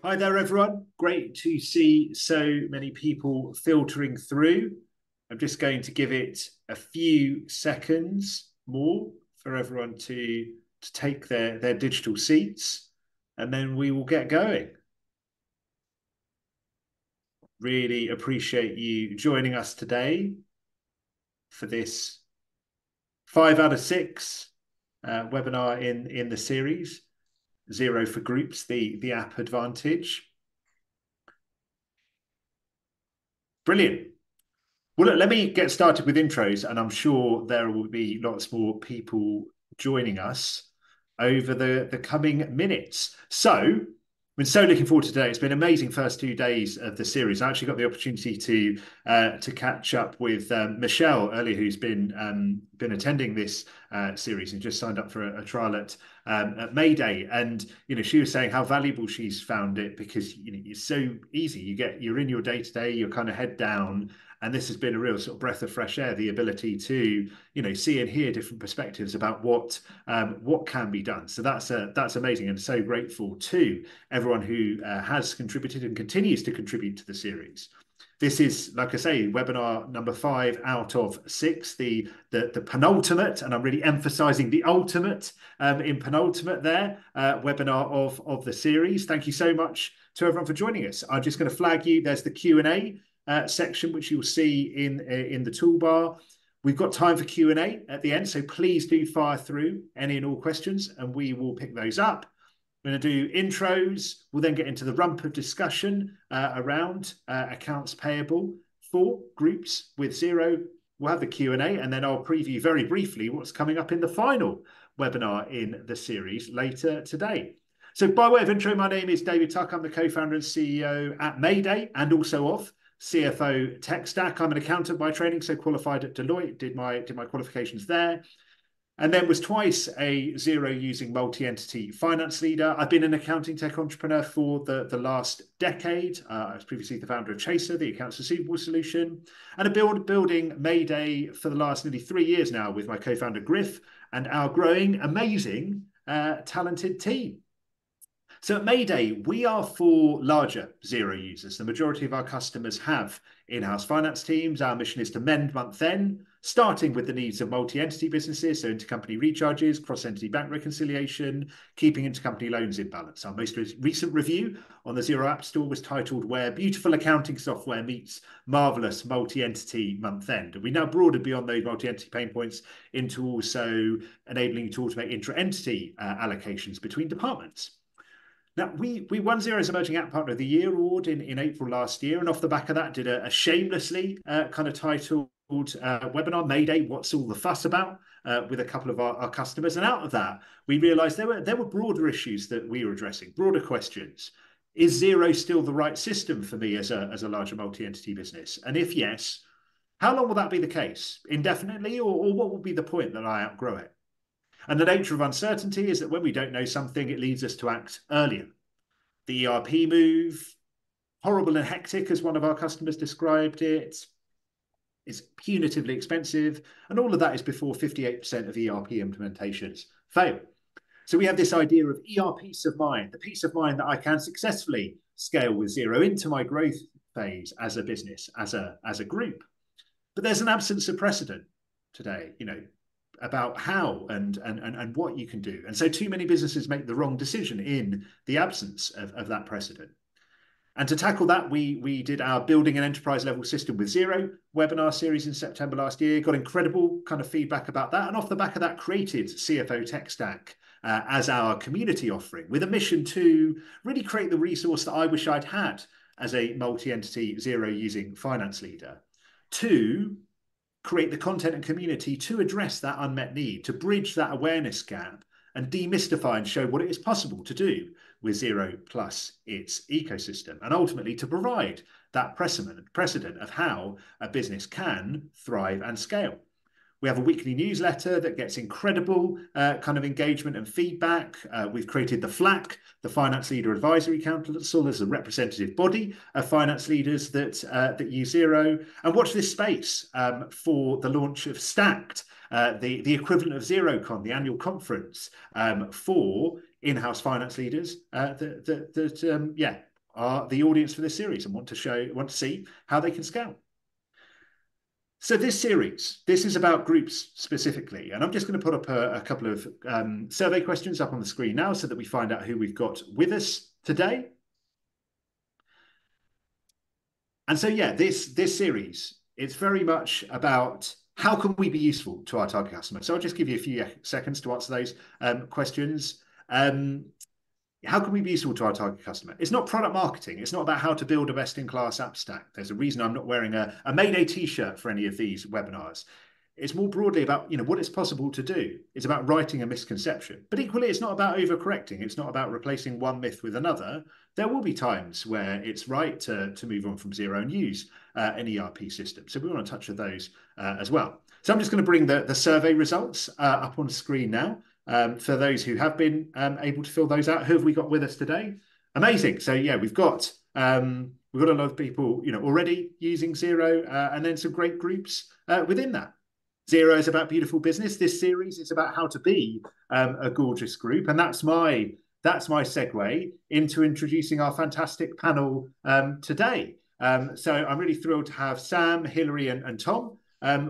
Hi there, everyone. Great to see so many people filtering through. I'm just going to give it a few seconds more for everyone to take their digital seats, and then we will get going. Really appreciate you joining us today for this 5 out of 6 webinar in the series, Zero for Groups, the app advantage. Brilliant. Well, look, let me get started with intros, and I'm sure there will be lots more people joining us over the coming minutes. So, I've been so looking forward to today. It's been an amazing first 2 days of the series. I actually got the opportunity to catch up with Michelle earlier, who's been attending this series and just signed up for a trial at May Day. And she was saying how valuable she's found it because it's so easy. You're in your day to day, you're kind of head down. And this has been a real sort of breath of fresh air, the ability to, see and hear different perspectives about what can be done. So that's amazing, and so grateful to everyone who has contributed and continues to contribute to the series. This is, like I say, webinar number 5 out of 6, the penultimate, and I'm really emphasising the ultimate in penultimate there, webinar of the series. Thank you so much to everyone for joining us. I'm just going to flag you. There's the Q&A section, which you'll see in the toolbar. We've got time for Q&A at the end, so please do fire through any and all questions, and we will pick those up. We're going to do intros. We'll then get into the rump of discussion around accounts payable for groups with Xero. We'll have the Q&A, and then I'll preview very briefly what's coming up in the final webinar in the series later today. So by way of intro, my name is David Tuck. I'm the co-founder and CEO at Mayday and also of CFO Tech Stack. I'm an accountant by training, so qualified at Deloitte, did my qualifications there, and then was twice a Xero using multi-entity finance leader. I've been an accounting tech entrepreneur for the last decade. I was previously the founder of Chaser, the accounts receivable solution, and I've building Mayday for the last nearly 3 years now with my co-founder Griff and our growing, amazing, talented team. So at Mayday, we are for larger Xero users. The majority of our customers have in-house finance teams. Our mission is to mend month end, starting with the needs of multi-entity businesses, so intercompany recharges, cross-entity bank reconciliation, keeping intercompany loans in balance. Our most recent review on the Xero App Store was titled Where Beautiful Accounting Software Meets Marvelous Multi-Entity Month End. And we now broadened beyond those multi-entity pain points into also enabling you to automate intra-entity allocations between departments. Now, we won Xero's Emerging App Partner of the Year award in April last year, and off the back of that did a shamelessly kind of titled webinar, Mayday, What's All the Fuss About, with a couple of our customers. And out of that, we realised there were broader issues that we were addressing, broader questions. Is Xero still the right system for me as a larger multi-entity business? And if yes, how long will that be the case? Indefinitely, or what will be the point that I outgrow it? And the nature of uncertainty is that when we don't know something, it leads us to act earlier. The ERP move, horrible and hectic, as one of our customers described it, is punitively expensive, and all of that is before 58% of ERP implementations fail. So we have this idea of ERP peace of mind, the peace of mind that I can successfully scale with Xero into my growth phase as a business, as a group. But there's an absence of precedent today, about how and what you can do. And so too many businesses make the wrong decision in the absence of that precedent. And to tackle that, we did our Building an Enterprise Level System with Xero webinar series in September last year, got incredible kind of feedback about that. And off the back of that, created CFO Tech Stack as our community offering with a mission to really create the resource that I wish I'd had as a multi-entity Xero using finance leader, to create the content and community to address that unmet need, to bridge that awareness gap and demystify and show what it is possible to do with Xero plus its ecosystem, and ultimately to provide that precedent of how a business can thrive and scale. We have a weekly newsletter that gets incredible kind of engagement and feedback. We've created the FLAC, the Finance Leader Advisory Council, as a representative body of finance leaders that use Xero. And watch this space for the launch of Stacked, the equivalent of XeroCon, the annual conference for in-house finance leaders are the audience for this series and want to see how they can scale. So this series, this is about groups specifically, and I'm just going to put up a couple of survey questions up on the screen now so that we find out who we've got with us today. And so, yeah, this series, it's very much about how can we be useful to our target customer. So I'll just give you a few seconds to answer those questions. How can we be useful to our target customer? It's not product marketing. It's not about how to build a best-in-class app stack. There's a reason I'm not wearing a Mayday t-shirt for any of these webinars. It's more broadly about, what it's possible to do. It's about righting a misconception. But equally, it's not about overcorrecting. It's not about replacing one myth with another. There will be times where it's right to move on from Xero and use an ERP system. So we want to touch on those as well. So I'm just going to bring the survey results up on the screen now. For those who have been able to fill those out. Who have we got with us today? Amazing. So yeah, we've got a lot of people already using Xero, and then some great groups within that. Xero is about beautiful business. This series is about how to be a gorgeous group, and that's my segue into introducing our fantastic panel today. So I'm really thrilled to have Sam, Hilary, and Tom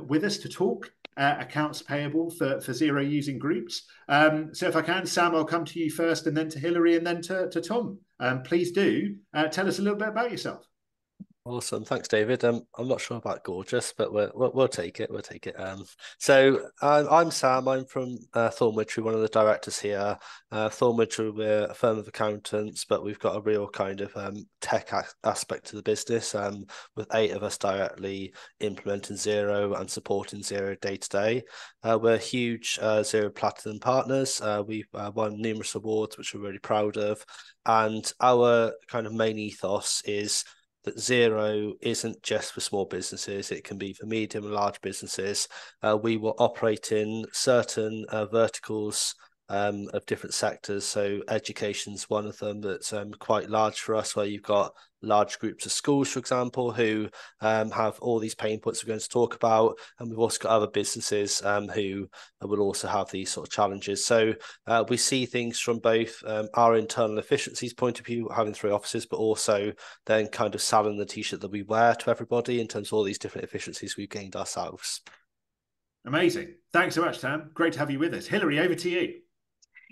with us to talk accounts payable for Xero using groups. So if I can, Sam, I'll come to you first, and then to Hilary, and then to Tom. Please do tell us a little bit about yourself. Awesome, thanks, David. I'm not sure about gorgeous, but we'll take it. We'll take it. So I'm Sam. I'm from Thornwich, one of the directors here. Thornwich, we're a firm of accountants, but we've got a real kind of tech aspect to the business. With 8 of us directly implementing Xero and supporting Xero day to day. We're huge Xero Platinum partners. We've won numerous awards, which we're really proud of, and our kind of main ethos is that Xero isn't just for small businesses. It can be for medium and large businesses. We will operate in certain verticals of different sectors. So education's one of them that's quite large for us, where you've got large groups of schools, for example, who have all these pain points we're going to talk about. And we've also got other businesses who will also have these sort of challenges. So we see things from both our internal efficiencies point of view, having 3 offices, but also then kind of selling the t-shirt that we wear to everybody in terms of all these different efficiencies we've gained ourselves. Amazing. Thanks so much, Sam. Great to have you with us. Hilary, over to you.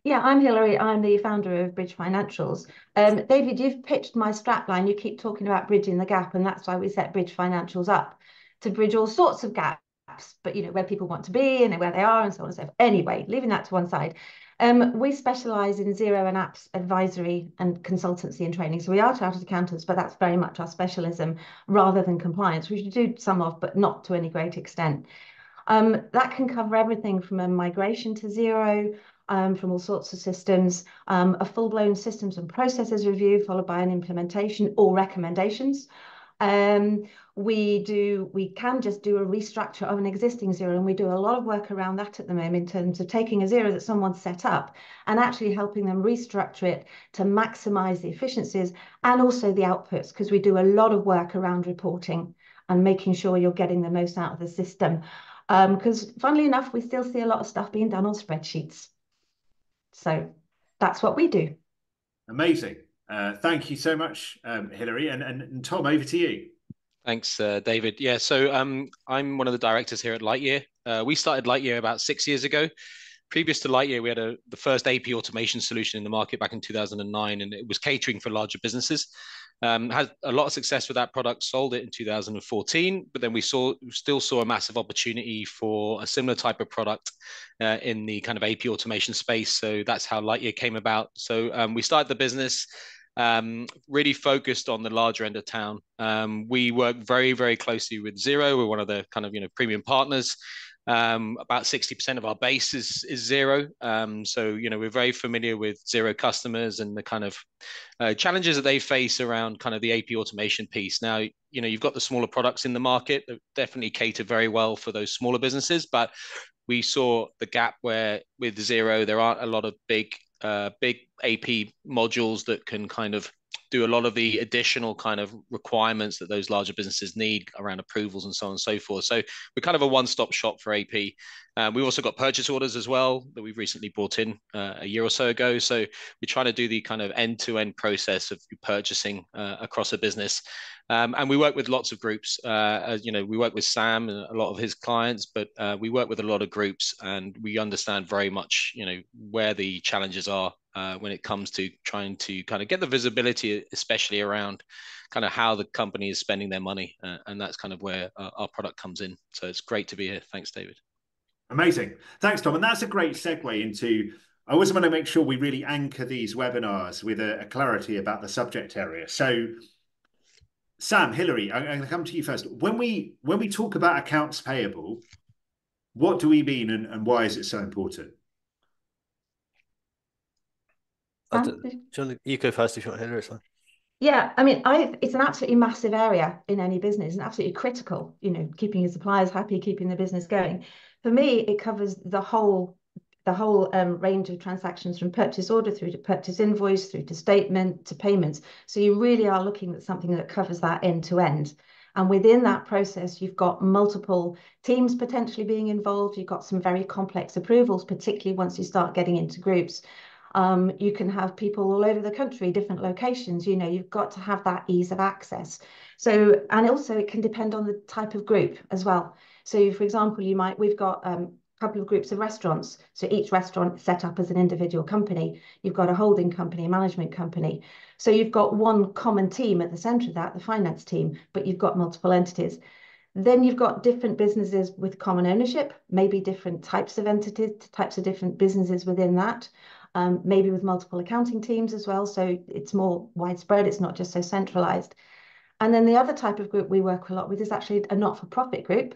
Yeah, I'm Hilary. I'm the founder of Bridge Financials. David, you've pitched my strapline. You keep talking about bridging the gap, and that's why we set Bridge Financials up to bridge all sorts of gaps, but where people want to be and where they are and so on and so forth. Anyway, leaving that to one side. We specialize in Xero and apps advisory and consultancy and training. So we are chartered accountants, but that's very much our specialism rather than compliance, which we do some of, but not to any great extent. That can cover everything from a migration to Xero, from all sorts of systems, a full-blown systems and processes review followed by an implementation or recommendations. We can just do a restructure of an existing Xero, and we do a lot of work around that at the moment in terms of taking a Xero that someone's set up and actually helping them restructure it to maximize the efficiencies and also the outputs, because we do a lot of work around reporting and making sure you're getting the most out of the system. Because funnily enough, we still see a lot of stuff being done on spreadsheets. So that's what we do. Amazing. Thank you so much, Hilary. And Tom, over to you. Thanks, David. Yeah, so I'm one of the directors here at Lightyear. We started Lightyear about 6 years ago. Previous to Lightyear, we had the first AP automation solution in the market back in 2009, and it was catering for larger businesses. Had a lot of success with that product, sold it in 2014, but then we still saw a massive opportunity for a similar type of product in the kind of AP automation space. So that's how Lightyear came about. So we started the business really focused on the larger end of town. We work very, very closely with Xero. We're one of the kind of premium partners. About 60% of our base is Xero. So, we're very familiar with Xero customers and the kind of challenges that they face around kind of the AP automation piece. Now, you've got the smaller products in the market that definitely cater very well for those smaller businesses, but we saw the gap where with Xero, there aren't a lot of big AP modules that can kind of do a lot of the additional kind of requirements that those larger businesses need around approvals and so on and so forth. So we're kind of a one-stop shop for AP. We've also got purchase orders as well that we've recently brought in a year or so ago. So we're trying to do the kind of end-to-end process of purchasing across a business. And we work with lots of groups. We work with Sam and a lot of his clients, but we work with a lot of groups, and we understand very much, where the challenges are when it comes to trying to kind of get the visibility, especially around kind of how the company is spending their money. And that's kind of where our product comes in. So it's great to be here. Thanks, David. Amazing. Thanks, Tom. And that's a great segue into, I always want to make sure we really anchor these webinars with a clarity about the subject area. So Sam, Hilary, I'm going to come to you first. When we talk about accounts payable, what do we mean, and why is it so important? You go first if you want, Hilary. Yeah, I mean, it's an absolutely massive area in any business, and absolutely critical, keeping your suppliers happy, keeping the business going. For me, it covers the whole range of transactions, from purchase order through to purchase invoice, through to statement to payments. So you really are looking at something that covers that end to end. And within that process, you've got multiple teams potentially being involved. You've got some very complex approvals, particularly once you start getting into groups. You can have people all over the country, different locations. You've got to have that ease of access. So, and also it can depend on the type of group as well. So, for example, we've got couple of groups of restaurants. So each restaurant is set up as an individual company. You've got a holding company, a management company. So you've got one common team at the center of that, the finance team, but you've got multiple entities. Then you've got different businesses with common ownership, maybe different types of entities, types of different businesses within that, maybe with multiple accounting teams as well. So it's more widespread. It's not just so centralized. And then the other type of group we work a lot with is actually a not-for-profit group,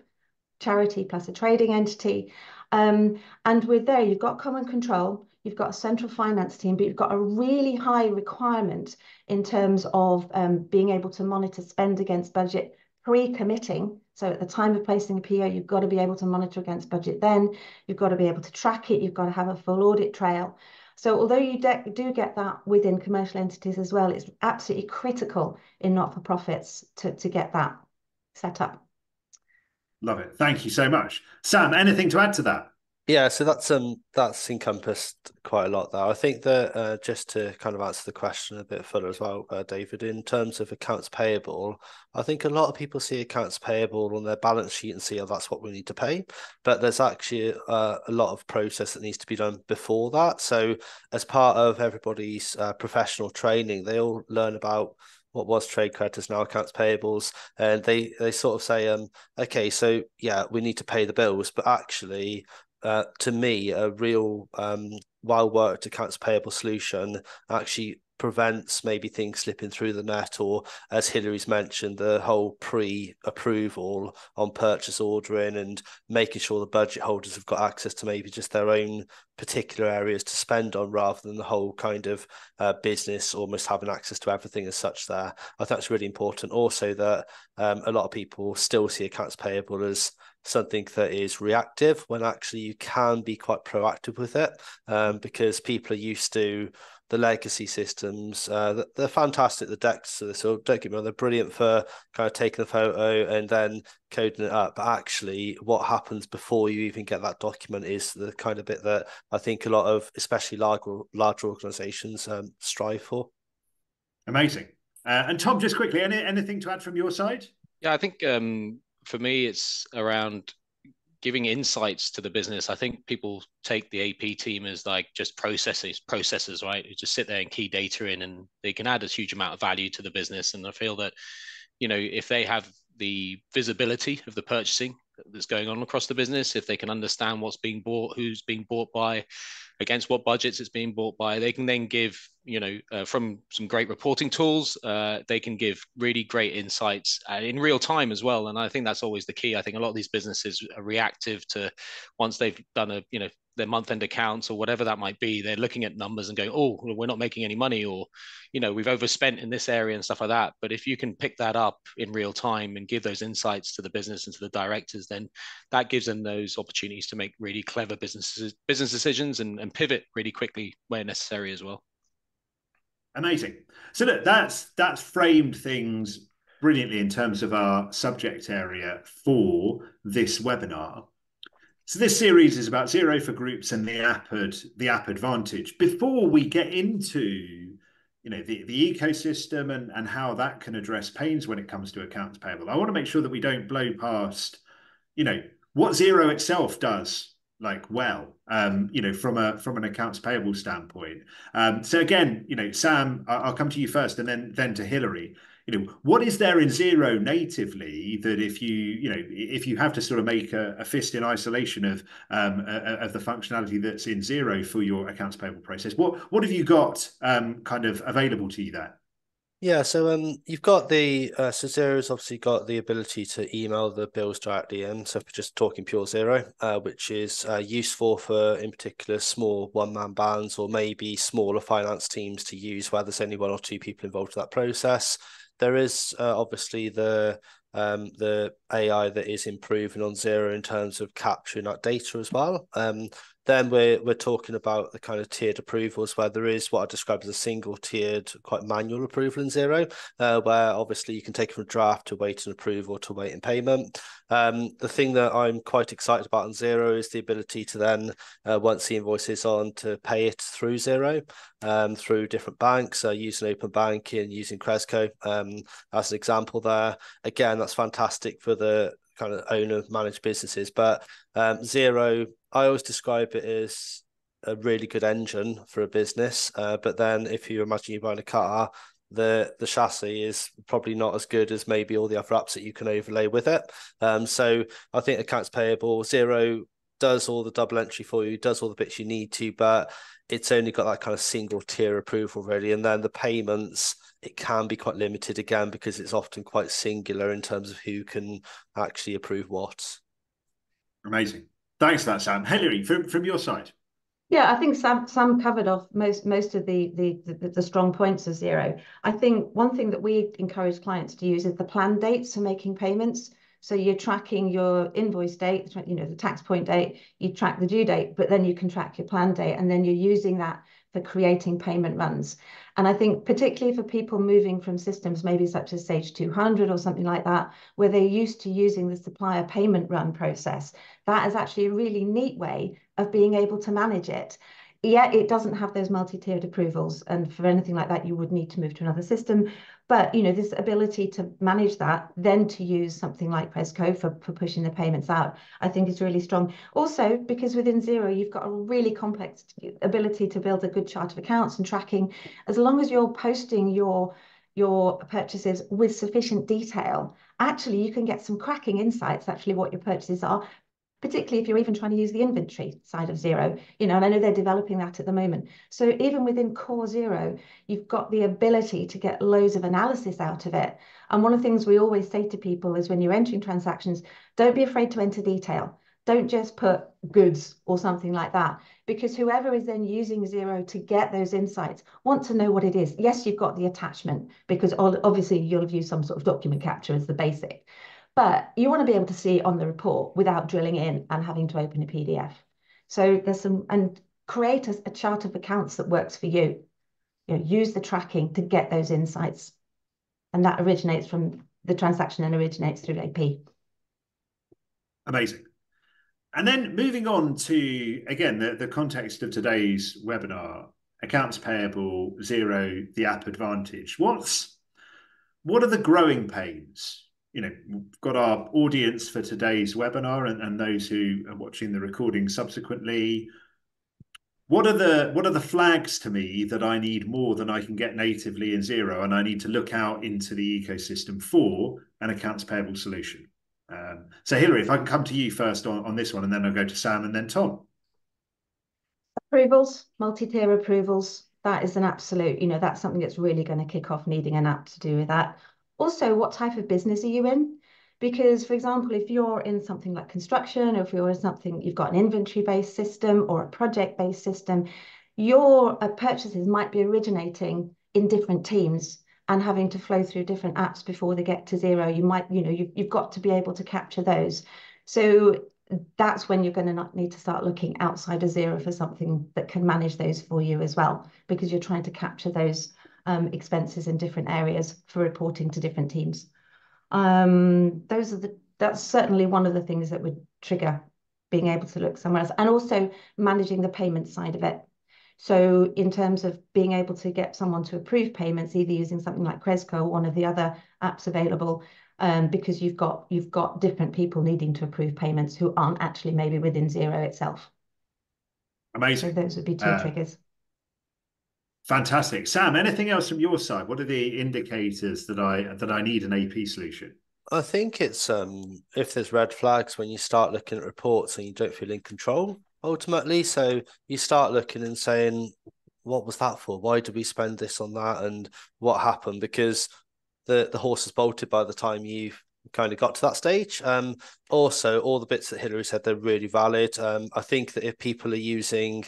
charity plus a trading entity. And with there, you've got common control, you've got a central finance team, but you've got a really high requirement in terms of being able to monitor spend against budget pre-committing. So at the time of placing a PO, you've got to be able to monitor against budget then, you've got to be able to track it, you've got to have a full audit trail. So although you do get that within commercial entities as well, it's absolutely critical in not-for-profits to get that set up. Love it. Thank you so much. Sam, anything to add to that? Yeah, so that's encompassed quite a lot there. I think that just to kind of answer the question a bit further as well, David, in terms of accounts payable, I think a lot of people see accounts payable on their balance sheet and see, oh, that's what we need to pay. But there's actually a lot of process that needs to be done before that. So as part of everybody's professional training, they all learn about what was trade creditors, now accounts payables, and they sort of say, okay, so yeah, we need to pay the bills, but actually, to me, a real well-worked accounts payable solution actually prevents maybe things slipping through the net, or as Hilary's mentioned, the whole pre-approval on purchase ordering and making sure the budget holders have got access to maybe just their own particular areas to spend on, rather than the whole kind of business almost having access to everything as such there. I think that's really important. Also that a lot of people still see accounts payable as something that is reactive, when actually you can be quite proactive with it, because people are used to the legacy systems. They're fantastic, the decks, so don't get me wrong, they're brilliant for kind of taking the photo and then coding it up. But actually, what happens before you even get that document is the kind of bit that I think a lot of, especially large organizations, strive for. Amazing. And Tom, just quickly, anything to add from your side? Yeah, I think for me, it's around giving insights to the business. I think people take the AP team as like just processors, right? Who just sit there and key data in, and they can add a huge amount of value to the business. And I feel that, if they have the visibility of the purchasing that's going on across the business, if they can understand what's being bought, who's being bought by, against what budgets it's being bought by, they can then give, from some great reporting tools, they can give really great insights in real time as well. And I think that's always the key. I think a lot of these businesses are reactive to, once they've done their month-end accounts or whatever that might be, they're looking at numbers and going, oh, we're not making any money, or, we've overspent in this area and stuff like that. But if you can pick that up in real time and give those insights to the business and to the directors, then that gives them those opportunities to make really clever business decisions and pivot really quickly where necessary as well. Amazing. So look, that's framed things brilliantly in terms of our subject area for this webinar. So this series is about Xero for Groups and the app advantage. Before we get into the ecosystem and how that can address pains when it comes to accounts payable, I want to make sure that we don't blow past what Xero itself does from an accounts payable standpoint. So again, Sam, I'll come to you first, and then to Hilary. What is there in Xero natively that if you have to sort of make a fist in isolation of the functionality that's in Xero for your accounts payable process, what have you got kind of available to you there? Yeah, so you've got so Xero's obviously got the ability to email the bills directly in. So if we're just talking pure Xero, which is useful for, in particular, small one-man bands or maybe smaller finance teams to use where there's only one or two people involved in that process. There is obviously the AI that is improving on Xero in terms of capturing that data as well. Then we're talking about the kind of tiered approvals where there is what I describe as a single tiered, quite manual approval in Xero, where obviously you can take it from draft to waiting approval to waiting payment. The thing that I'm quite excited about in Xero is the ability to then, once the invoice is on, to pay it through Xero, through different banks, using open banking, using Cresco as an example there. Again, that's fantastic for the kind of owner managed businesses, but Xero, I always describe it as a really good engine for a business, but then if you imagine you're buying a car, the chassis is probably not as good as maybe all the other apps that you can overlay with it. So I think accounts payable, Xero does all the double entry for you, does all the bits you need to, but it's only got that kind of single tier approval really. And then the payments, it can be quite limited again because it's often quite singular in terms of who can actually approve what. Amazing. Thanks for that, Sam. Hilary, from your side. Yeah, I think Sam covered off most of the strong points of Xero. I think one thing that we encourage clients to use is the plan dates for making payments. So you're tracking your invoice date, the tax point date, you track the due date, but then you can track your plan date, and then you're using that for creating payment runs. And I think particularly for people moving from systems maybe such as Sage 200 or something like that, where they're used to using the supplier payment run process, that is actually a really neat way of being able to manage it. Yeah, it doesn't have those multi-tiered approvals, and for anything like that, you would need to move to another system. But this ability to manage that, then to use something like Cresco for pushing the payments out, I think is really strong. Also, because within Xero, you've got a really complex ability to build a good chart of accounts and tracking. As long as you're posting your purchases with sufficient detail, actually you can get some cracking insights, actually what your purchases are, particularly if you're even trying to use the inventory side of Xero, and I know they're developing that at the moment. So even within core Xero, you've got the ability to get loads of analysis out of it. And one of the things we always say to people is when you're entering transactions, don't be afraid to enter detail. Don't just put goods or something like that, because whoever is then using Xero to get those insights want to know what it is. Yes, you've got the attachment, because obviously you'll have used some sort of document capture as the basic. But you want to be able to see on the report without drilling in and having to open a PDF. So and create a chart of accounts that works for you. Use the tracking to get those insights. And that originates from the transaction and originates through AP. Amazing. And then moving on to, again, the context of today's webinar, accounts payable, Xero, the app advantage. What are the growing pains? We've got our audience for today's webinar and those who are watching the recording subsequently. What are the flags to me that I need more than I can get natively in Xero, and I need to look out into the ecosystem for an accounts payable solution? So Hilary, if I can come to you first on this one, and then I'll go to Sam and then Tom. Approvals, multi-tier approvals, that is an absolute, that's something that's really going to kick off needing an app to do with that. Also, what type of business are you in? Because, for example, if you're in something like construction, or if you're in something, you've got an inventory-based system or a project-based system, your purchases might be originating in different teams and having to flow through different apps before they get to Xero. You might, you've got to be able to capture those. So that's when you're going to need to start looking outside of Xero for something that can manage those for you as well, because you're trying to capture those expenses in different areas for reporting to different teams. That's certainly one of the things that would trigger being able to look somewhere else, and also managing the payment side of it. So in terms of being able to get someone to approve payments, either using something like Cresco or one of the other apps available, because you've got different people needing to approve payments who aren't actually maybe within Xero itself. Amazing. So those would be two triggers. Fantastic. Sam, anything else from your side? What are the indicators that I need an AP solution? I think it's if there's red flags when you start looking at reports and you don't feel in control ultimately. So you start looking and saying, what was that for? Why did we spend this on that? And what happened? Because the horse is bolted by the time you've kind of got to that stage. Also, all the bits that Hilary said, they're really valid. I think that if people are using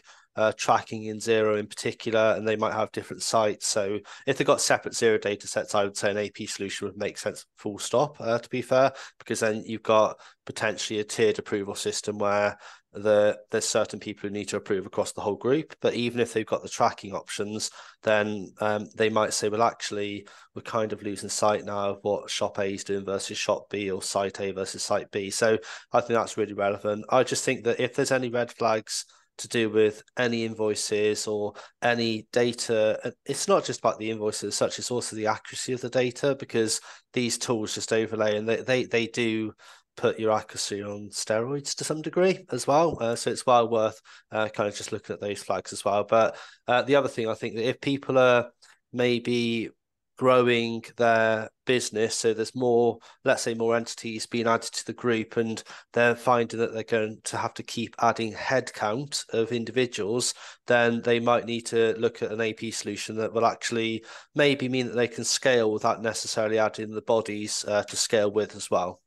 tracking in Xero in particular, and they might have different sites. So if they've got separate Xero data sets, I would say an AP solution would make sense, full stop, to be fair, because then you've got potentially a tiered approval system where there's certain people who need to approve across the whole group. But even if they've got the tracking options, then they might say, well, actually, we're kind of losing sight now of what shop A is doing versus shop B, or site A versus site B. So I think that's really relevant. I just think that if there's any red flags to do with any invoices or any data, it's not just about the invoices such, it's also the accuracy of the data, because these tools just overlay, and they do put your accuracy on steroids to some degree as well. So it's well worth kind of just looking at those flags as well. But the other thing, I think that if people are maybe growing their business, so there's more, let's say, more entities being added to the group, and they're finding that they're going to have to keep adding headcount of individuals, then they might need to look at an AP solution that will actually maybe mean that they can scale without necessarily adding the bodies to scale with as well.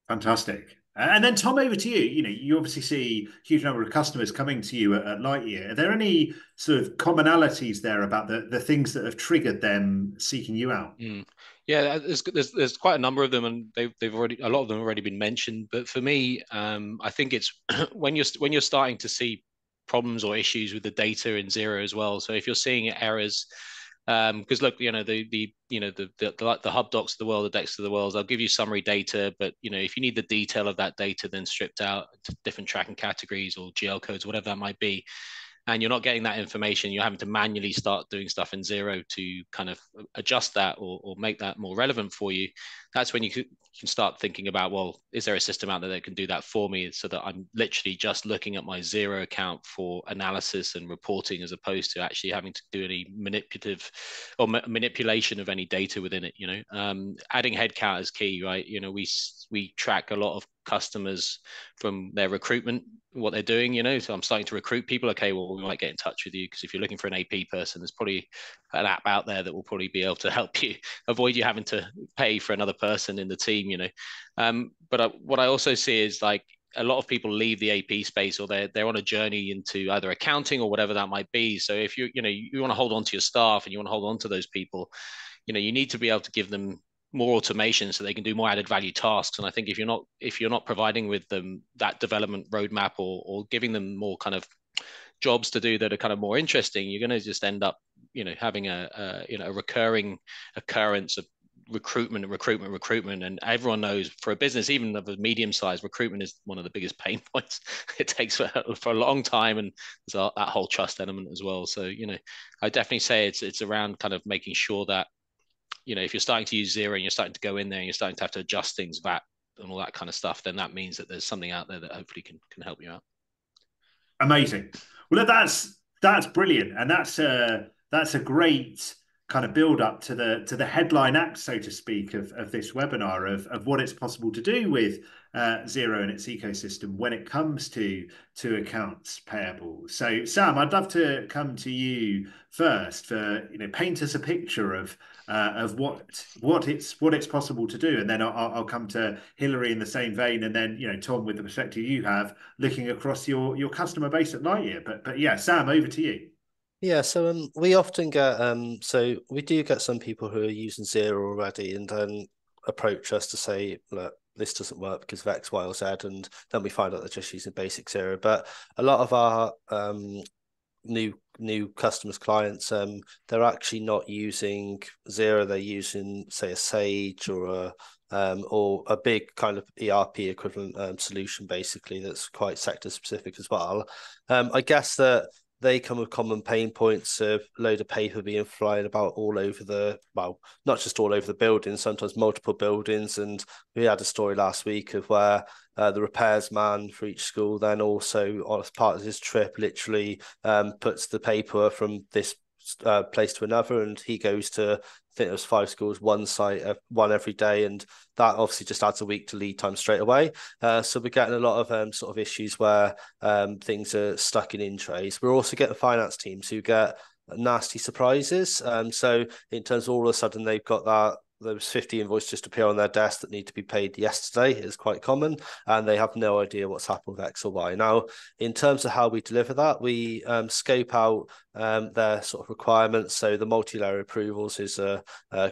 Fantastic. And then Tom, over to you. You obviously see a huge number of customers coming to you at Lightyear. Are there any sort of commonalities there about the things that have triggered them seeking you out? Yeah, there's quite a number of them, and they've already, a lot of them have already been mentioned. But for me, I think it's when you're starting to see problems or issues with the data in Xero as well. So if you're seeing errors, because look, the hub docs of the world, the decks of the world, they'll give you summary data, but if you need the detail of that data then stripped out to different tracking categories or GL codes, whatever that might be, and you're not getting that information, you're having to manually start doing stuff in Xero to kind of adjust that or make that more relevant for you. That's when you can start thinking about, well, is there a system out there that can do that for me, so that I'm literally just looking at my Xero account for analysis and reporting, as opposed to actually having to do any manipulation of any data within it. Adding headcount is key, right? We track a lot of customers from their recruitment, what they're doing, so I'm starting to recruit people. Okay, well, we might get in touch with you, because if you're looking for an AP person, there's probably an app out there that will probably be able to help you avoid you having to pay for another person in the team. But what I also see is, like, a lot of people leave the AP space, or they're on a journey into either accounting or whatever that might be. So if you want to hold on to your staff and you want to hold on to those people, you need to be able to give them more automation so they can do more added value tasks. And I think if you're not providing with them that development roadmap, or giving them more kind of jobs to do that are kind of more interesting, you're going to just end up having a recurring occurrence of recruitment. And everyone knows, for a business even of a medium size, recruitment is one of the biggest pain points. It takes for a long time, and there's that whole trust element as well. So I definitely say it's around kind of making sure that if you're starting to use Xero and you're starting to go in there and you're starting to have to adjust things, VAT and all that kind of stuff, then that means that there's something out there that hopefully can help you out. Amazing. Well, that's brilliant, and that's a great kind of build up to the headline act, so to speak, of this webinar, of what it's possible to do with Xero and its ecosystem when it comes to accounts payable. So Sam, I'd love to come to you first for paint us a picture of what it's possible to do, and then I'll come to Hilary in the same vein, and then Tom, with the perspective you have looking across your customer base at Lightyear. But yeah, Sam, over to you. Yeah, so we often get so we do get some people who are using Xero already, and then approach us to say, look, this doesn't work because of X, Y, or Z, and then we find out they're just using basic Xero. But a lot of our new new customers, clients, they're actually not using Xero. They're using, say, a Sage or a big kind of ERP equivalent solution, basically, that's quite sector specific as well. I guess that they come with common pain points of a load of paper being flying about all over not just all over the building, sometimes multiple buildings. And we had a story last week of where the repairs man for each school then also, as part of his trip, literally puts the paper from this place to another, and he goes to, I think it was 5 schools, one site, one every day, and that obviously just adds a week to lead time straight away. So we're getting a lot of sort of issues where things are stuck in trays. We're also getting finance teams who get nasty surprises. So in terms of all of a sudden they've got that, those 50 invoices just appear on their desk that need to be paid yesterday is quite common, and they have no idea what's happened with X or Y. Now, in terms of how we deliver that, we scope out their sort of requirements. So the multi-layer approvals is a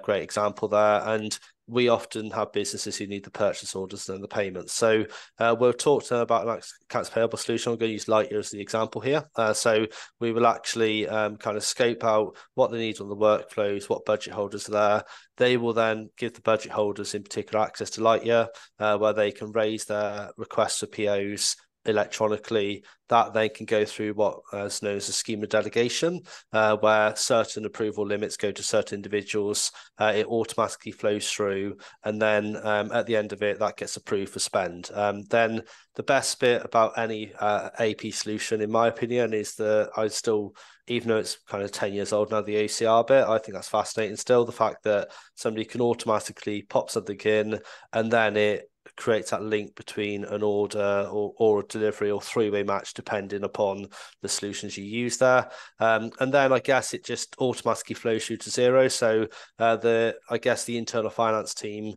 great example there, and we often have businesses who need the purchase orders and the payments. So we'll talk to them about an accounts payable solution. I'm going to use Lightyear as the example here. So we will actually kind of scope out what they need on the workflows, what budget holders are there. They will then give the budget holders in particular access to Lightyear, where they can raise their requests for POs electronically. That then can go through what is known as a scheme of delegation, where certain approval limits go to certain individuals. It automatically flows through, and then at the end of it, that gets approved for spend. Then the best bit about any AP solution, in my opinion, is that I still, even though it's kind of 10 years old now, the OCR bit, I think that's fascinating still. The fact that somebody can automatically pop something in, and then it creates that link between an order or a delivery or three-way match, depending upon the solutions you use there. And then I guess it just automatically flows through to Xero. So the internal finance team,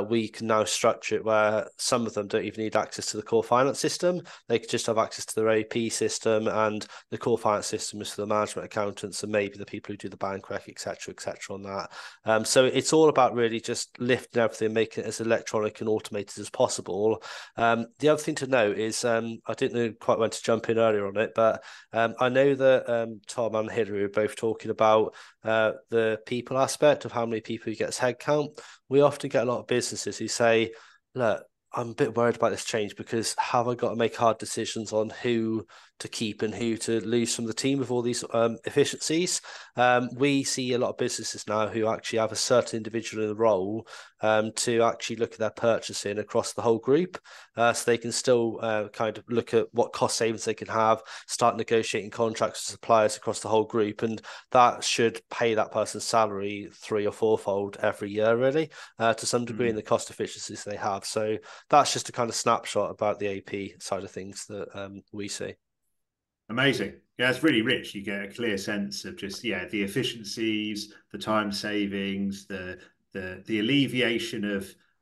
we can now structure it where some of them don't even need access to the core finance system. They could just have access to their AP system, and the core finance system is for the management accountants and maybe the people who do the bank rec, etc., on that. So it's all about really just lifting everything, making it as electronic and automated as possible. The other thing to note is I didn't know quite when to jump in earlier on it, but I know that Tom and Hilary were both talking about the people aspect of how many people you get as headcount. We often get a lot of businesses who say, look, I'm a bit worried about this change because have I got to make hard decisions on who to keep and who to lose from the team with all these efficiencies? We see a lot of businesses now who actually have a certain individual in the role to actually look at their purchasing across the whole group. So they can still kind of look at what cost savings they can have, start negotiating contracts with suppliers across the whole group. And that should pay that person's salary 3- or 4-fold every year, really, to some degree in the cost efficiencies they have. So that's just a kind of snapshot about the AP side of things that we see. Amazing. Yeah, it's really rich. You get a clear sense of just, the efficiencies, the time savings, the alleviation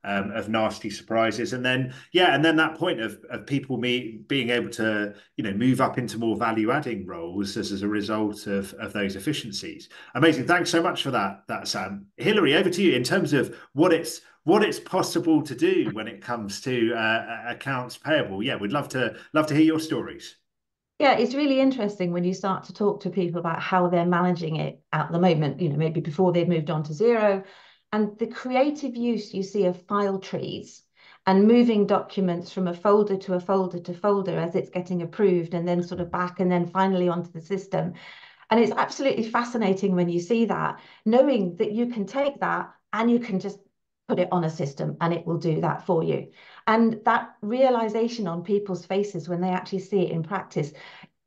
of nasty surprises, and then that point of people being able to move up into more value-adding roles as a result of those efficiencies. Amazing. Thanks so much for that Sam. Hilary, over to you in terms of what it's possible to do when it comes to accounts payable. Yeah, we'd love to hear your stories. Yeah, it's really interesting when you start to talk to people about how they're managing it at the moment, maybe before they've moved on to Xero, and the creative use you see of file trees and moving documents from a folder to a folder to folder as it's getting approved, and then sort of back and then finally onto the system. And it's absolutely fascinating when you see that, knowing that you can take that and you can just put it on a system and it will do that for you. And that realization on people's faces when they actually see it in practice,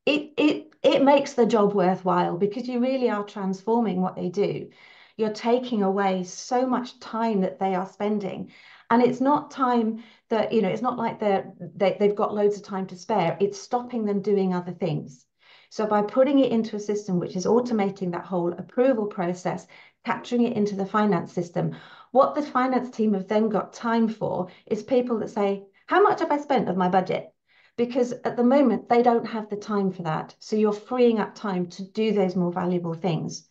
it makes the job worthwhile, because you really are transforming what they do. You're taking away so much time that they are spending. And it's not time that, it's not like they've got loads of time to spare. It's stopping them doing other things. So by putting it into a system which is automating that whole approval process, capturing it into the finance system, what the finance team have then got time for is people that say, how much have I spent of my budget? Because at the moment, they don't have the time for that. So you're freeing up time to do those more valuable things.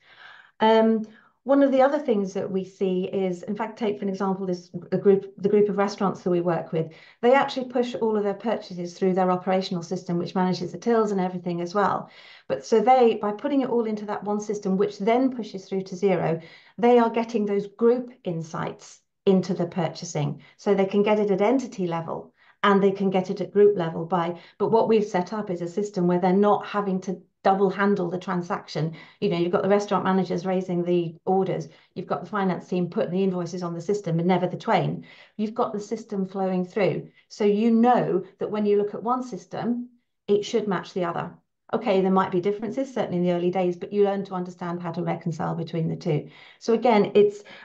One of the other things that we see is, in fact, take for an example, the group of restaurants that we work with. They actually push all of their purchases through their operational system, which manages the tills and everything as well. But so they, by putting it all into that one system, which then pushes through to Xero, they are getting those group insights into the purchasing, so they can get it at entity level and they can get it at group level but what we've set up is a system where they're not having to double handle the transaction. You've got the restaurant managers raising the orders, you've got the finance team putting the invoices on the system, and never the twain. You've got the system flowing through. So that when you look at one system, it should match the other. Okay, there might be differences, certainly in the early days, but you learn to understand how to reconcile between the two. So again,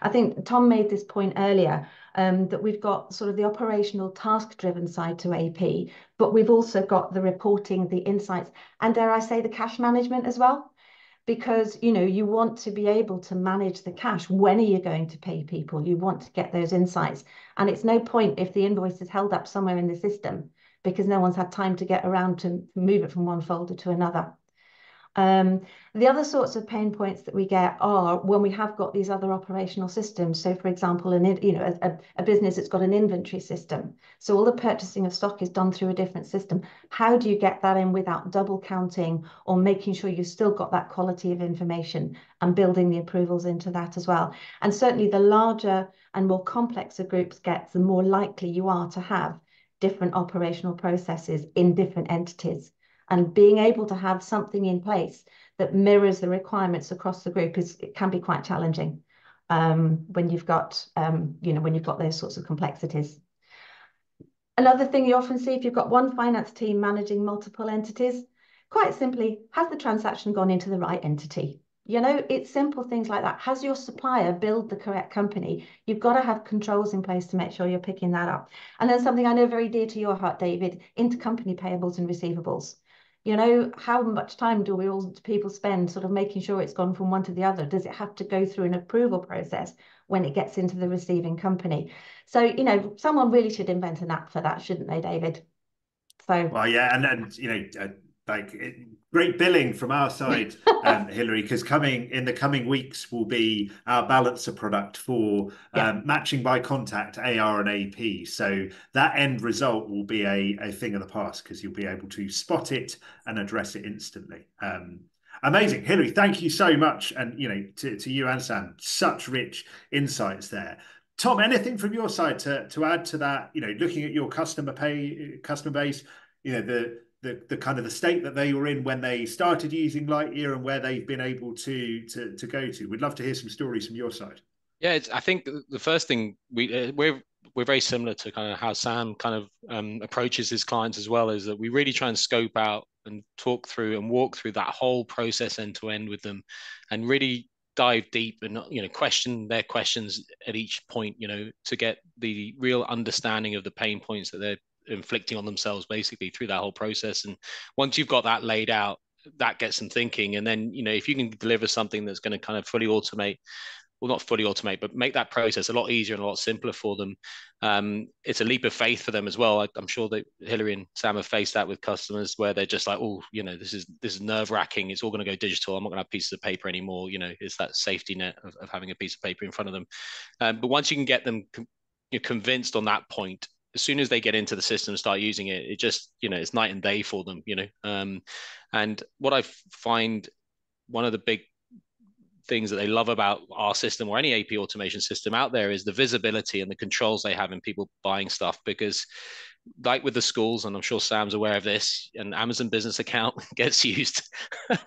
I think Tom made this point earlier, that we've got sort of the operational task-driven side to AP, but we've also got the reporting, the insights, and dare I say, the cash management as well. Because, you want to be able to manage the cash. When are you going to pay people? You want to get those insights. And it's no point if the invoice is held up somewhere in the system because no one's had time to get around to move it from one folder to another. The other sorts of pain points that we get are when we have got these other operational systems. So, for example, a business that's got an inventory system. So all the purchasing of stock is done through a different system. How do you get that in without double counting or making sure you've still got that quality of information and building the approvals into that as well? And certainly the larger and more complex a group gets, the more likely you are to have different operational processes in different entities. And being able to have something in place that mirrors the requirements across the group it can be quite challenging when you've got those sorts of complexities. Another thing you often see, if you've got one finance team managing multiple entities, quite simply, has the transaction gone into the right entity? It's simple things like that. Has your supplier billed the correct company? You've got to have controls in place to make sure you're picking that up. And then something I know very dear to your heart, David, intercompany payables and receivables. How much time do people spend sort of making sure it's gone from one to the other? Does it have to go through an approval process when it gets into the receiving company? So, someone really should invent an app for that, shouldn't they, David? So, well, yeah, great billing from our side, Hilary, because in the coming weeks will be our balancer product for matching by contact, AR and AP. So that end result will be a thing of the past because you'll be able to spot it and address it instantly. Amazing, Hilary. Thank you so much, and to you and Sam, such rich insights there. Tom, anything from your side to add to that? Looking at your customer base, the kind of the state that they were in when they started using Lightyear and where they've been able to go to. We'd love to hear some stories from your side. Yeah, I think the first thing we're very similar to kind of how Sam kind of approaches his clients as well, is that we really try and scope out and talk through and walk through that whole process end to end with them, and really dive deep and question their questions at each point, to get the real understanding of the pain points that they're inflicting on themselves basically through that whole process. And once you've got that laid out, that gets them thinking. And then if you can deliver something that's going to kind of fully automate, well, not fully automate, but make that process a lot easier and a lot simpler for them, it's a leap of faith for them as well. I'm sure that Hilary and Sam have faced that with customers where they're just like, oh, this is nerve-wracking, it's all going to go digital, I'm not going to have pieces of paper anymore. It's that safety net of having a piece of paper in front of them. But once you can get them convinced on that point, as soon as they get into the system and start using it, it just, it's night and day for them, and what I find one of the big things that they love about our system or any AP automation system out there is the visibility and the controls they have in people buying stuff. Because like with the schools, and I'm sure Sam's aware of this, an Amazon business account gets used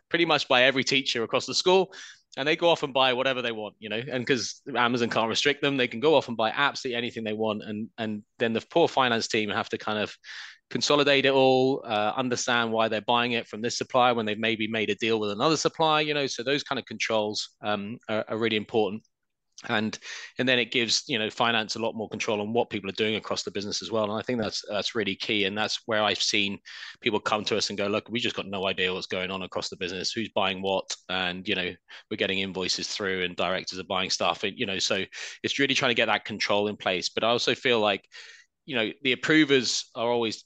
pretty much by every teacher across the school, and they go off and buy whatever they want, and because Amazon can't restrict them, they can go off and buy absolutely anything they want. And then the poor finance team have to kind of consolidate it all, understand why they're buying it from this supplier when they've maybe made a deal with another supplier, so those kind of controls are really important. And then it gives finance a lot more control on what people are doing across the business as well. And I think that's really key. And that's where I've seen people come to us and go, look, we just got no idea what's going on across the business, who's buying what, and we're getting invoices through and directors are buying stuff, and so it's really trying to get that control in place. But I also feel like the approvers are always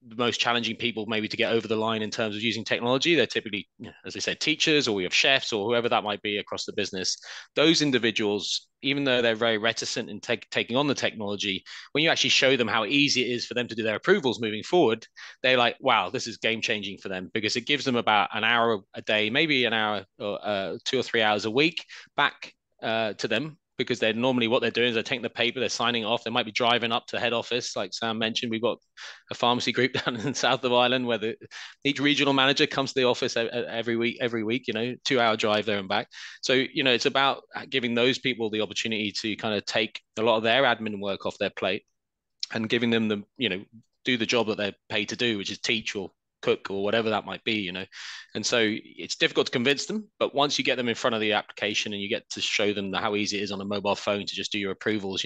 the most challenging people maybe to get over the line in terms of using technology. They're typically, as I said, teachers, or we have chefs, or whoever that might be across the business. Those individuals, even though they're very reticent in taking on the technology, when you actually show them how easy it is for them to do their approvals moving forward, they're like, wow, this is game changing for them, because it gives them about an hour a day, maybe an hour or 2 or 3 hours a week back to them, because they're normally, what they're doing is they're taking the paper, they're signing off. They might be driving up to head office, like Sam mentioned. We've got a pharmacy group down in the south of Ireland where each regional manager comes to the office every week, 2-hour drive there and back. So, it's about giving those people the opportunity to kind of take a lot of their admin work off their plate, and giving them do the job that they're paid to do, which is teach or cook or whatever that might be, And so it's difficult to convince them, but once you get them in front of the application and you get to show them how easy it is on a mobile phone to just do your approvals,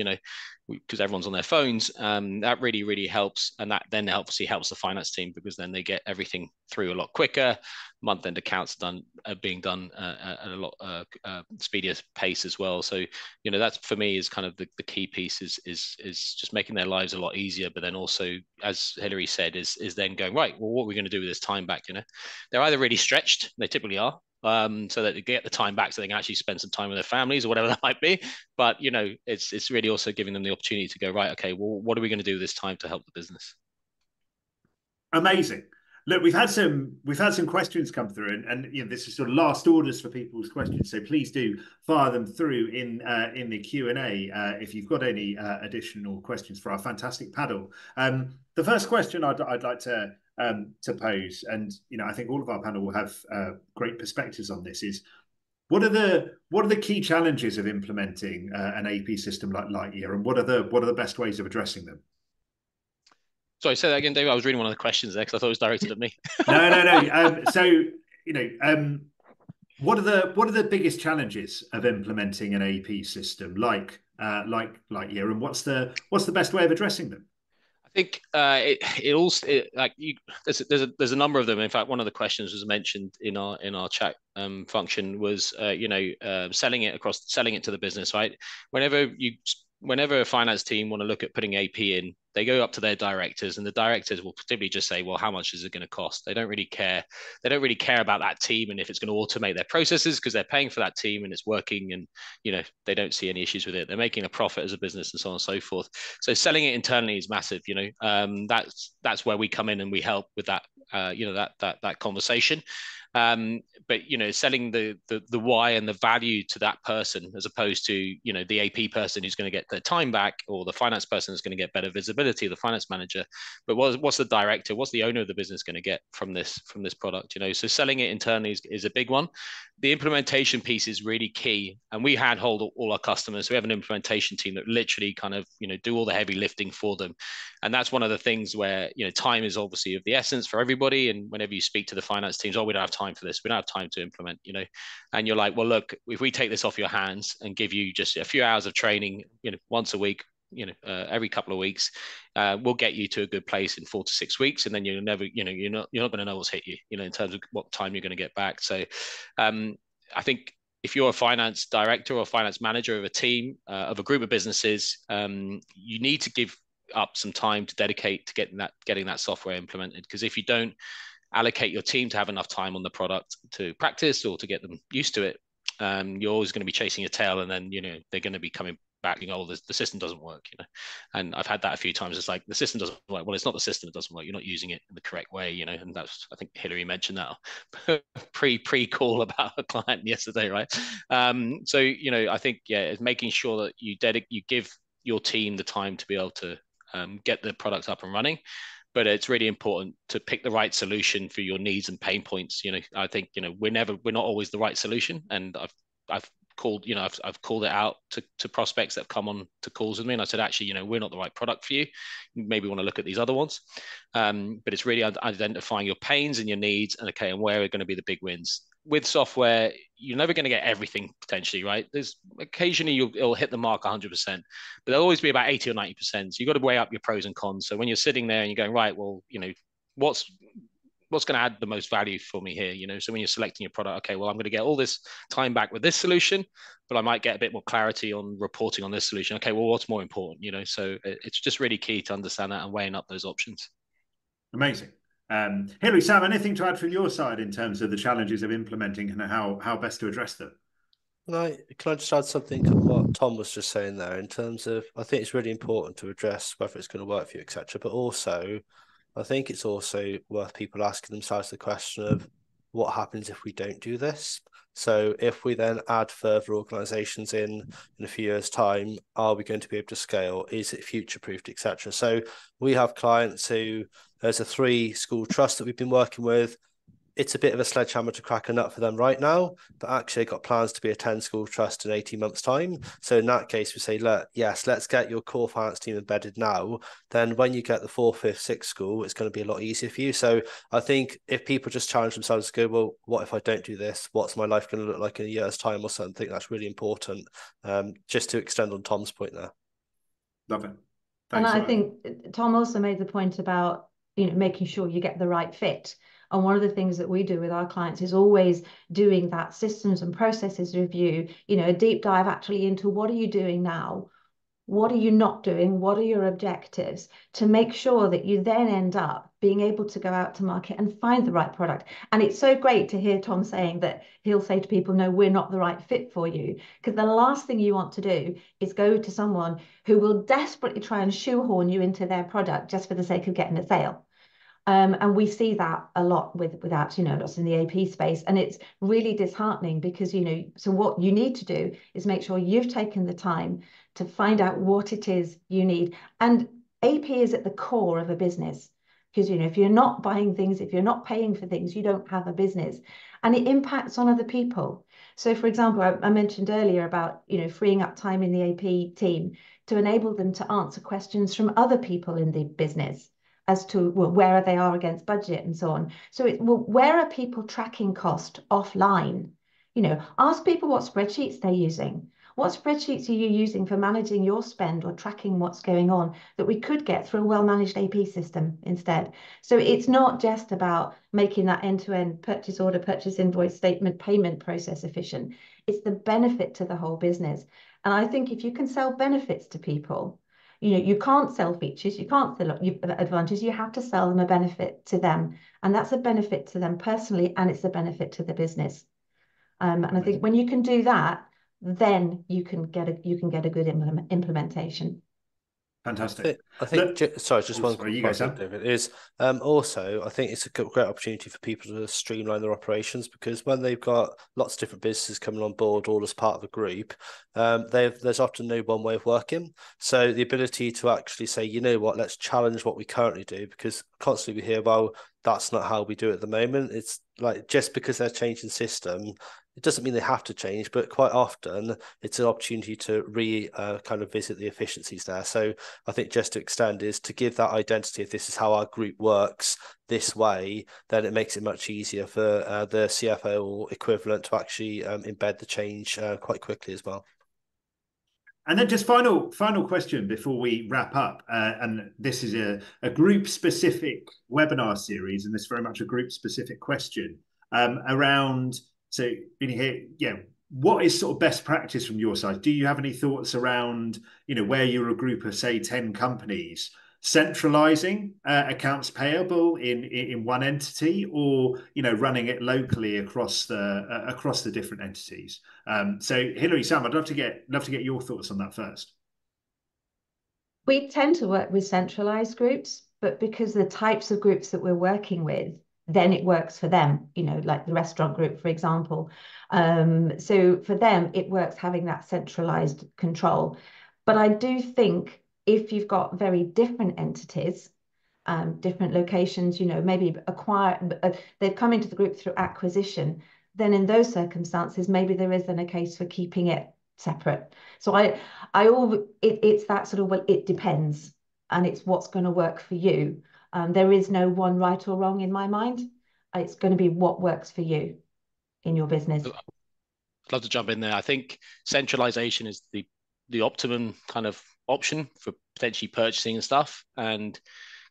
because everyone's on their phones, that really, really helps. And that then obviously helps the finance team, because then they get everything through a lot quicker. Month-end accounts being done at a lot speedier pace as well. So, that's for me is kind of the key piece is just making their lives a lot easier. But then also, as Hilary said, is then going, right, well, what are we going to do with this time back? They're either really stretched, they typically are, so that they get the time back so they can actually spend some time with their families or whatever that might be. But, it's really also giving them the opportunity to go, right, okay, well, what are we going to do this time to help the business? Amazing. Look, we've had some questions come through, and this is sort of last orders for people's questions. So please do fire them through in the Q&A if you've got any additional questions for our fantastic panel. The first question I'd like to pose, and I think all of our panel will have great perspectives on this, is what are the key challenges of implementing an AP system like Lightyear, and what are the best ways of addressing them? Sorry, say that again, David. I was reading one of the questions there because I thought it was directed at me. No. What are the biggest challenges of implementing an AP system like Lightyear, and what's the best way of addressing them? I think there's a number of them. In fact, one of the questions was mentioned in our chat function was selling it to the business, right? Whenever a finance team want to look at putting AP in, they go up to their directors, and the directors will typically just say, well, how much is it going to cost? They don't really care. They don't really care about that team and if it's going to automate their processes, because they're paying for that team and it's working, and they don't see any issues with it. They're making a profit as a business and so on and so forth. So selling it internally is massive. That's where we come in and we help with that. That conversation. But selling the why and the value to that person, as opposed to the AP person who's going to get their time back, or the finance person is going to get better visibility, the finance manager. But what's the director, what's the owner of the business going to get from this product? So selling it internally is a big one. The implementation piece is really key, and we handhold all our customers. So we have an implementation team that literally kind of do all the heavy lifting for them, and that's one of the things where time is obviously of the essence for everybody. And whenever you speak to the finance teams, we don't have time for this, we don't have time to implement, and you're like, well, look, if we take this off your hands and give you just a few hours of training, once a week, every couple of weeks, we'll get you to a good place in 4 to 6 weeks, and then you're never, you're not going to know what's hit you, in terms of what time you're going to get back. So I think if you're a finance director or finance manager of a team, of a group of businesses, you need to give up some time to dedicate to getting that software implemented, because if you don't allocate your team to have enough time on the product to practice or to get them used to it, you're always going to be chasing your tail, and then they're going to be coming back, the system doesn't work, and I've had that a few times. It's like, the system doesn't work. Well, it's not the system that doesn't work, you're not using it in the correct way, and that's, I think Hilary mentioned that pre-call about a client yesterday, right? So I think it's making sure that you give your team the time to be able to get the product up and running. But it's really important to pick the right solution for your needs and pain points. I think we're not always the right solution, and I've called it out to prospects that have come on to calls with me, and I said, actually, we're not the right product for you. Maybe want to look at these other ones. But it's really identifying your pains and your needs, and where are going to be the big wins. With software, you're never going to get everything potentially, right? There's occasionally it'll hit the mark 100%, but there'll always be about 80 or 90%. So you've got to weigh up your pros and cons. So when you're sitting there and you're going, right, well, what's going to add the most value for me here? So when you're selecting your product, okay, well, I'm going to get all this time back with this solution, but I might get a bit more clarity on reporting on this solution. Okay, well, what's more important? So it's just really key to understand that and weighing up those options. Amazing. Hilary, Sam, anything to add from your side in terms of the challenges of implementing and how best to address them? Can I just add something on what Tom was just saying there in terms of, I think it's really important to address whether it's going to work for you, etc. But also, I think it's also worth people asking themselves the question of what happens if we don't do this? So if we then add further organisations in a few years' time, are we going to be able to scale? Is it future-proofed, etc.? So we have clients who, there's a 3-school trust that we've been working with. It's a bit of a sledgehammer to crack a nut for them right now, but actually got plans to be a 10-school trust in 18 months' time. So in that case, we say, look, yes, let's get your core finance team embedded now. Then when you get the 4th, 5th, 6th school, it's going to be a lot easier for you. So I think if people just challenge themselves to go, well, what if I don't do this? What's my life going to look like in a year's time or something? That's really important. Just to extend on Tom's point there. Love it. Thanks. And I think Tom also made the point about, making sure you get the right fit. And one of the things that we do with our clients is always doing that systems and processes review, a deep dive actually into what are you doing now? What are you not doing? What are your objectives? To make sure that you then end up being able to go out to market and find the right product. And it's so great to hear Tom saying that he'll say to people, no, we're not the right fit for you. Because the last thing you want to do is go to someone who will desperately try and shoehorn you into their product just for the sake of getting a sale. And we see that a lot with that, lots in the AP space. And it's really disheartening because, so what you need to do is make sure you've taken the time to find out what it is you need. And AP is at the core of a business because, if you're not buying things, if you're not paying for things, you don't have a business. And it impacts on other people. So, for example, I mentioned earlier about, freeing up time in the AP team to enable them to answer questions from other people in the business as to where they are against budget and so on. So where are people tracking cost offline? Ask people what spreadsheets they're using. What spreadsheets are you using for managing your spend or tracking what's going on that we could get through a well-managed AP system instead? So it's not just about making that end-to-end purchase order, purchase invoice statement, payment process efficient. It's the benefit to the whole business. And I think if you can sell benefits to people, you can't sell features, you can't sell advantages, you have to sell them a benefit to them. And that's a benefit to them personally, and it's a benefit to the business. And I think when you can do that, then you can get a good implementation. Fantastic. I think sorry, just one you go, Sam. David, is also I think it's a great opportunity for people to streamline their operations because when they've got lots of different businesses coming on board all as part of a group, there's often no one way of working. So the ability to actually say, you know what, let's challenge what we currently do, because constantly we hear, well, that's not how we do it at the moment. It's like just because they're changing system, it doesn't mean they have to change, but quite often it's an opportunity to kind of visit the efficiencies there. So I think just to extend is to give that identity of this is how our group works this way, then it makes it much easier for the CFO or equivalent to actually embed the change quite quickly as well. And then just final question before we wrap up. And this is a group-specific webinar series, and this is very much a group-specific question around. So in here, what is sort of best practice from your side? Do you have any thoughts around, where you're a group of, say, 10 companies, centralizing accounts payable in one entity, or running it locally across the different entities? So Hilary, Sam, I'd love to get your thoughts on that first. We tend to work with centralized groups, but because the types of groups that we're working with, then it works for them, like the restaurant group, for example. So for them, it works having that centralized control. But I do think if you've got very different entities, different locations, maybe they've come into the group through acquisition, then in those circumstances, maybe there isn't a case for keeping it separate. So it's that sort of, well, it depends, and it's what's going to work for you. There is no one right or wrong in my mind. It's going to be what works for you in your business. I'd love to jump in there. I think centralization is the optimum kind of option for potentially purchasing and stuff. And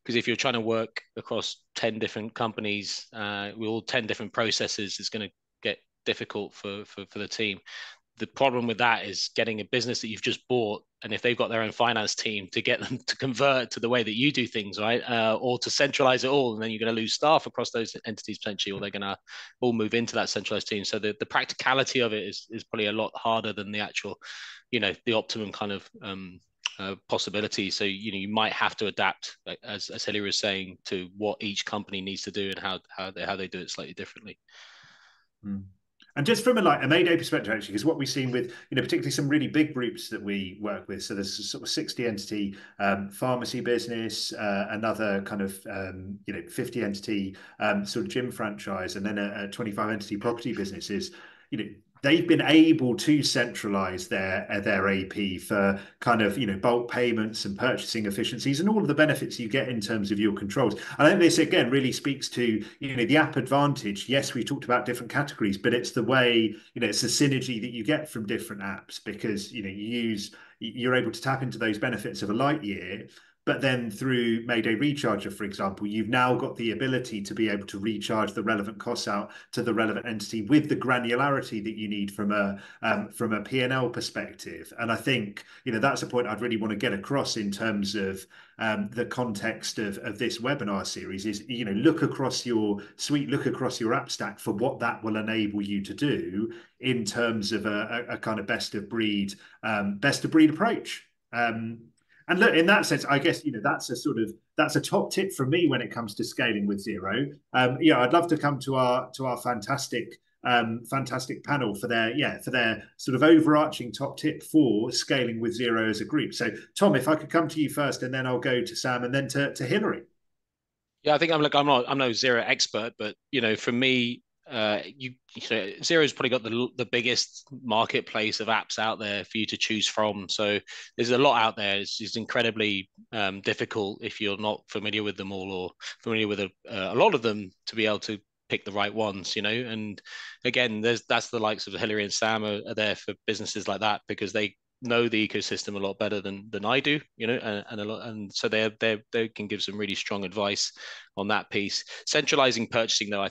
because if you're trying to work across 10 different companies with all 10 different processes, it's going to get difficult for the team. The problem with that is getting a business that you've just bought and if they've got their own finance team, to get them to convert to the way that you do things, right? Or to centralize it all, and then you're going to lose staff across those entities potentially, or they're going to all move into that centralized team. So the practicality of it is probably a lot harder than the actual, the optimum kind of possibility. So you might have to adapt, as Hilary was saying, to what each company needs to do and how they do it slightly differently. And just from a Mayday perspective, actually, because what we've seen with, particularly some really big groups that we work with, so there's a sort of 60 entity pharmacy business, another kind of, 50 entity sort of gym franchise, and then a 25 entity property business is, they've been able to centralize their AP for kind of, bulk payments and purchasing efficiencies and all of the benefits you get in terms of your controls. I think this, again, really speaks to, the app advantage. Yes, we talked about different categories, but it's the way, it's the synergy that you get from different apps, because, you're able to tap into those benefits of a Lightyear. But then through Mayday Recharger, for example, you've now got the ability to be able to recharge the relevant costs out to the relevant entity with the granularity that you need from a P&L perspective. And I think, that's a point I'd really want to get across in terms of the context of this webinar series is, look across your suite, look across your app stack for what that will enable you to do in terms of a kind of best of breed approach. And look, in that sense, I guess, that's a top tip from me when it comes to scaling with Xero. I'd love to come to our fantastic panel for their sort of overarching top tip for scaling with Xero as a group. So Tom, if I could come to you first, and then I'll go to Sam and then to Hilary. Yeah, I think I'm no Xero expert, but for me, Xero's probably got the biggest marketplace of apps out there for you to choose from. So there's a lot out there. It's incredibly difficult if you're not familiar with them all, or familiar with a lot of them, to be able to pick the right ones. And again, that's the likes of Hilary and Sam are there for businesses like that, because they know the ecosystem a lot better than I do, and so they can give some really strong advice on that piece. Centralizing purchasing, though, I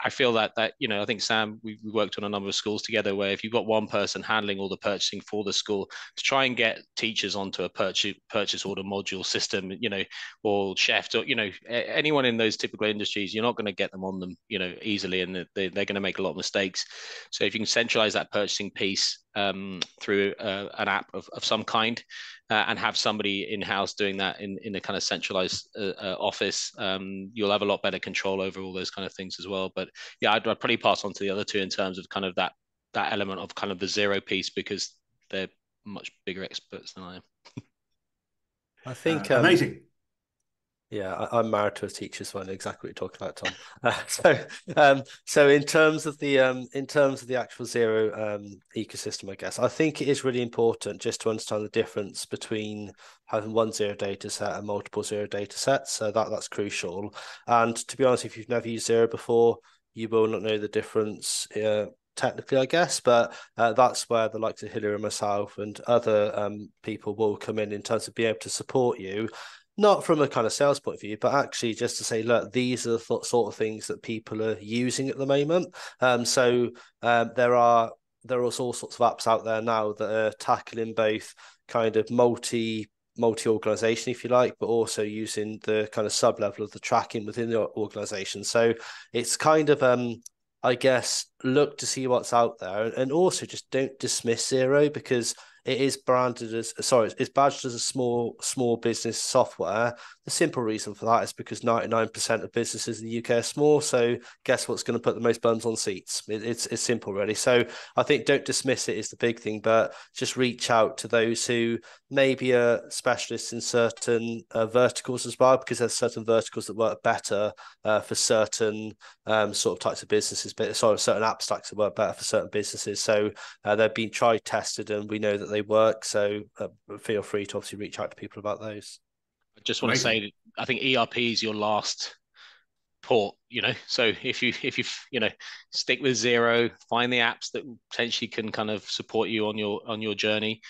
feel that I think, Sam, we worked on a number of schools together where if you've got one person handling all the purchasing for the school, to try and get teachers onto a purchase order module system, or chefs, or anyone in those typical industries, you're not going to get them on them easily, and they're going to make a lot of mistakes. So if you can centralize that purchasing piece through an app of some kind, and have somebody in-house doing that in a kind of centralized office, you'll have a lot better control over all those kind of things as well. But yeah, I'd probably pass on to the other two in terms of kind of that element of kind of the Xero piece, because they're much bigger experts than I am. I think amazing. Yeah, I'm married to a teacher, so I know exactly what you're talking about, Tom. So in terms of the actual Xero ecosystem, I guess I think it is really important just to understand the difference between having one Xero data set and multiple Xero data sets. So that's crucial. And to be honest, if you've never used Xero before, you will not know the difference. Technically, I guess, but that's where the likes of Hilary and myself and other people will come in terms of being able to support you. Not from a kind of sales point of view, but actually just to say, look, these are the sort of things that people are using at the moment. There are all sorts of apps out there now that are tackling both kind of multi-organization, if you like, but also using the kind of sub-level of the tracking within the organization. So it's kind of I guess look to see what's out there, and also just don't dismiss Xero, because it is badged as a small business software. The simple reason for that is because 99% of businesses in the UK are small. So guess what's going to put the most bums on seats? It's simple, really. So I think don't dismiss it is the big thing, but just reach out to those who maybe are specialists in certain verticals as well, because there's certain verticals that work better for certain sort of types of businesses, but certain app stacks that work better for certain businesses. So they've been tried, tested, and we know that they work. So feel free to obviously reach out to people about those. I just want to say, I think ERP is your last port, so if you stick with Xero, find the apps that potentially can kind of support you on your journey,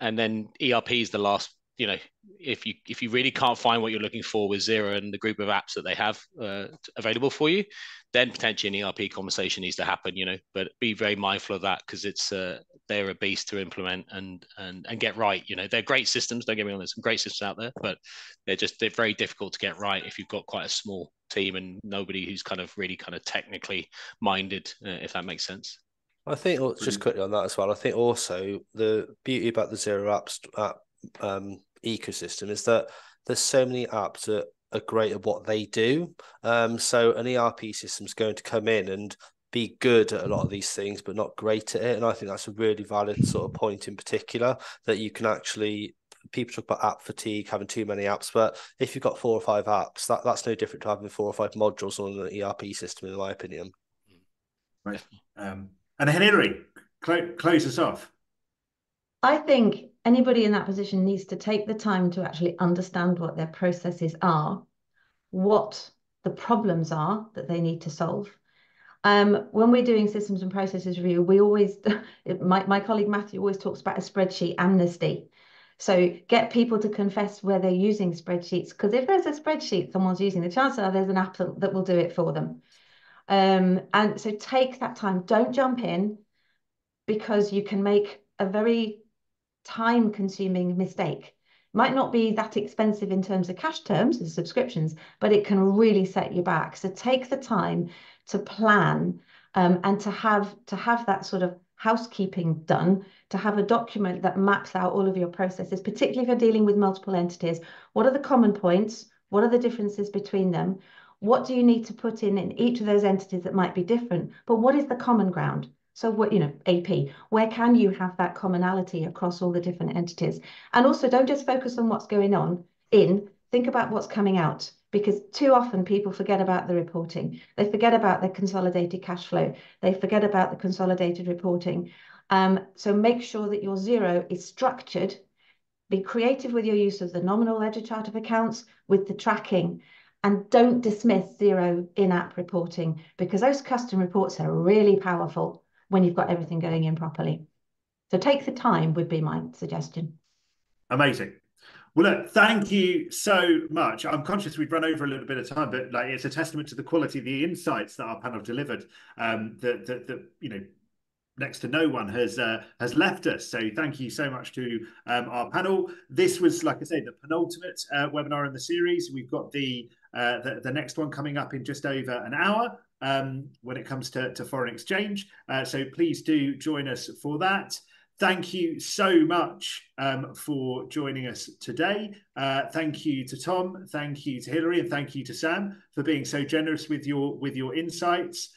and then ERP is the last you know, if you really can't find what you're looking for with Xero and the group of apps that they have available for you, then potentially an ERP conversation needs to happen, you know. But be very mindful of that, because it's they're a beast to implement and get right. You know, they're great systems. Don't get me wrong, there's some great systems out there, but they're very difficult to get right if you've got quite a small team and nobody who's kind of really kind of technically minded, if that makes sense. I think just quickly on that as well. I think also the beauty about the Xero app ecosystem is that there's so many apps that are great at what they do. So an ERP system is going to come in and be good at a lot of these things, but not great at it. And I think that's a really valid sort of point in particular, that you can actually, people talk about app fatigue, having too many apps, but if you've got 4 or 5 apps, that's no different to having 4 or 5 modules on an ERP system, in my opinion. Right. And Hilary, close us off. I think anybody in that position needs to take the time to actually understand what their processes are, what the problems are that they need to solve. When we're doing systems and processes review, we always, my colleague Matthew always talks about a spreadsheet amnesty. So get people to confess where they're using spreadsheets, because if there's a spreadsheet someone's using, the chances are there's an app that will do it for them. And so take that time. Don't jump in, because you can make a very time-consuming mistake. Might not be that expensive in terms of cash terms and subscriptions, but it can really set you back. So take the time to plan and to have that sort of housekeeping done, to have a document that maps out all of your processes, particularly if you're dealing with multiple entities. What are the common points? What are the differences between them? What do you need to put in each of those entities that might be different? But what is the common ground? So what, you know, AP, where can you have that commonality across all the different entities? And also don't just focus on what's going on think about what's coming out, because too often people forget about the reporting. They forget about the consolidated cash flow. They forget about the consolidated reporting. So make sure that your Xero is structured. Be creative with your use of the nominal ledger chart of accounts, with the tracking, and don't dismiss Xero in-app reporting, because those custom reports are really powerful when you've got everything going in properly. So take the time would be my suggestion. Amazing. Well, look, thank you so much. I'm conscious we've run over a little bit of time, but like, it's a testament to the quality of the insights that our panel delivered. That you know, next to no one has left us. So thank you so much to our panel. This was, like I say, the penultimate webinar in the series. We've got the next one coming up in just over an hour when it comes to foreign exchange. So please do join us for that. Thank you so much for joining us today. Thank you to Tom, thank you to Hilary, and thank you to Sam for being so generous with your insights.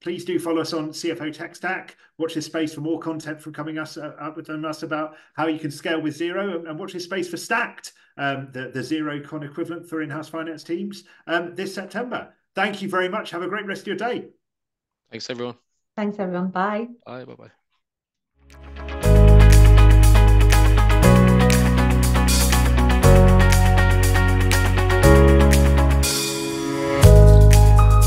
Please do follow us on CFO Tech Stack. Watch this space for more content from coming up with us about how you can scale with Xero, and watch this space for Stacked, the Xerocon equivalent for in-house finance teams this September. Thank you very much. Have a great rest of your day. Thanks, everyone. Thanks, everyone. Bye. Bye. Bye-bye.